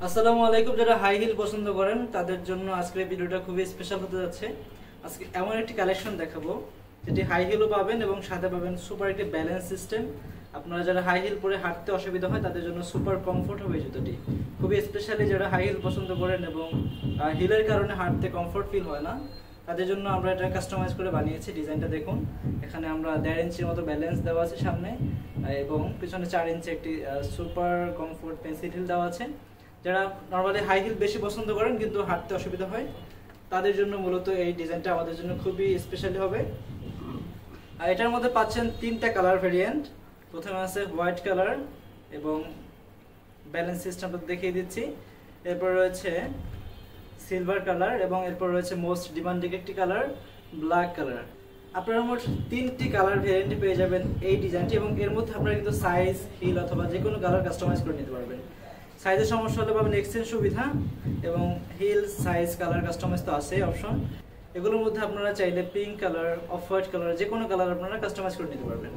আসসালামু আলাইকুম। যারা হাই হিল পছন্দ করেন তাদের জন্য আজকের এই ভিডিওটা খুবই স্পেশাল হতে যাচ্ছে। আজকে এমন একটি কালেকশন দেখাবো যেটি হাই হিলও পাবেন এবং সাথে পাবেন সুপার একটি ব্যালেন্স সিস্টেম। আপনারা যারা হাই হিল পরে হাঁটতে অসুবিধা হয় তাদের জন্য সুপার কমফোর্ট হবে জুতোটি। খুবই স্পেশালি যারা হাই হিল পছন্দ করেন এবং হিলের কারণে হাঁটতে কমফোর্ট ফিল হয় না তাদের জন্য আমরা এটা কাস্টমাইজ করে বানিয়েছি। ডিজাইনটা দেখুন, এখানে আমরা 1.5 ইঞ্চির মতো ব্যালেন্স দেওয়া আছে সামনে এবং পিছনে 4 ইঞ্চি একটি সুপার কমফোর্ট পেন্সিল হিল দেওয়া আছে। যারা নরমালি হাই হিল বেশি পছন্দ করেন কিন্তু হাঁটতে অসুবিধা হয় তাদের জন্য মূলত এই ডিজাইনটা আমাদের জন্য খুবই স্পেশালি হবে। আর এটার মধ্যে পাচ্ছেন 3টা কালার ভেরিয়েন্ট। প্রথমে আছে হোয়াইট কালার এবং ব্যালেন্স সিস্টেমটা দেখিয়ে দিচ্ছি। এরপর রয়েছে সিলভার কালার এবং এরপর রয়েছে মোস্ট ডিমান্ডিং একটি কালার ব্ল্যাক কালার। আপনারা মোট 3টি কালার ভেরিয়েন্ট পেয়ে যাবেন এই ডিজাইনটি এবং এর মধ্যে আপনারা কিন্তু সাইজ, হিল অথবা যে কোনো কালার কাস্টমাইজ করে নিতে পারবেন। সাইজের সমস্যা হলে পাবেন এক্সচেঞ্জ সুবিধা এবং হিল সাইজ কালার কাস্টমাইজ তো আছে অপশন। এগুলোর মধ্যে আপনারা চাইলে pink colour, off white colour যে কোনো কালার আপনারা কাস্টমাইজ করে নিতে পারবেন।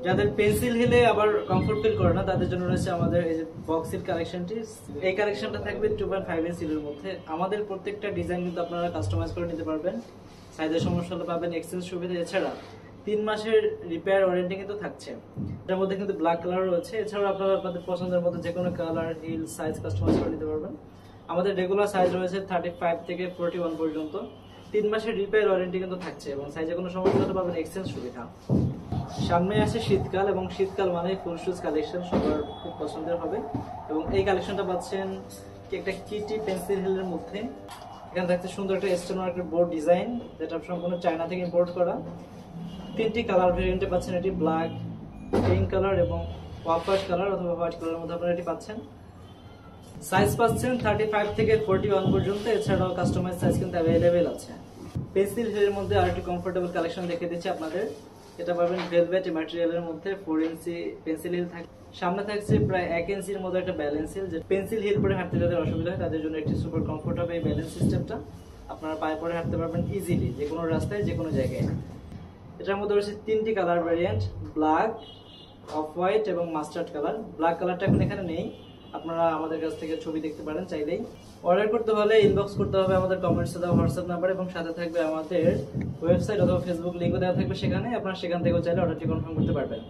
যাদের পেন্সিল হিলে আবার কমফোর্ট ফিল করে না তাদের জন্য রয়েছে আমাদের এই যে বক্স হিল কালেকশনটি। এই কালেকশনটা থাকবে 2.5 ইঞ্চ হিলের মধ্যে। আমাদের প্রত্যেকটা ডিজাইন কিন্তু আপনারা কাস্টমাইজ করে নিতে পারবেন। সাইজের সমস্যা হলে পাবেন এক্সচেঞ্জ সুবিধা। এছাড়া 3 মাসের রিপেয়ার ওয়ারেন্টি কিন্তু থাকছে। এটার মধ্যে কিন্তু ব্ল্যাক কালার রয়েছে। এছাড়াও আপনারা আপনাদের পছন্দের মতো যে কোনো কালার, হিল, সাইজ কাস্টমাইজ করে নিতে পারবেন। আমাদের রেগুলার সাইজ রয়েছে 35 থেকে 41 পর্যন্ত। 3 মাসের রিপেয়ার ওয়ারেন্টি কিন্তু থাকছে এবং সাইজে কোনো সমস্যা হলে পাবেন এক্সচেঞ্জ সুবিধা। সামনে আছে শীতকাল এবং শীতকাল মানে ফুল শুজ কালেকশন সবার খুব পছন্দের হবে এবং এই কালেকশনটা পাচ্ছেন একটা কিটি পেন্সিল হিলের মধ্যে। এখানে থাকছে সুন্দর একটা স্টোন ওয়ার্কের বোর্ড ডিজাইন যেটা সম্পূর্ণ চায়না থেকে ইম্পোর্ট করা। 3টি কালার ভেরিয়েন্টে পাচ্ছেন, এটি ব্ল্যাক, পিঙ্ক কালার এবং অফ হোয়াইট কালার অথবা হোয়াইট কালারের মধ্যে আপনারা এটি পাচ্ছেন। সাইজ পাচ্ছেন 35 থেকে 41 পর্যন্ত। এছাড়াও কাস্টমাইজ সাইজ কিন্তু অ্যাভেলেবেল আছে। পেন্সিল হিলের মধ্যে আরেকটি কমফোর্টেবল কালেকশন দেখে দিচ্ছি আপনাদের। এটা পাবেন ভেলভেট ম্যাটেরিয়ালের মধ্যে 4 ইঞ্চি পেন্সিল হিল থাকে। সামনে থাকছে প্রায় 1 ইঞ্চির মতো একটা ব্যালেন্স হিল। যে পেন্সিল হিল পরে হাঁটতে যাদের অসুবিধা হয় তাদের জন্য একটি সুপার কমফোর্ট হবে এই ব্যালেন্স সিস্টেমটা। আপনারা পায়ে পরে হাঁটতে পারবেন ইজিলি যে কোনো রাস্তায়, যে কোনো জায়গায়। এটার মধ্যে রয়েছে 3টি colour variant, black, off white এবং মাস্টার্ড কালার। ব্ল্যাক কালারটা এখন এখানে নেই, আপনারা আমাদের কাছ থেকে ছবি দেখতে পারেন চাইলেই। অর্ডার করতে হলে ইনবক্স করতে হবে আমাদের কমেন্টসে দেওয়া হোয়াটসঅ্যাপ নাম্বার এবং সাথে থাকবে আমাদের ওয়েবসাইট অথবা ফেসবুক লিঙ্কও দেওয়া থাকবে সেখানে। আপনারা সেখান থেকেও চাইলে অর্ডারটি কনফার্ম করতে পারবেন।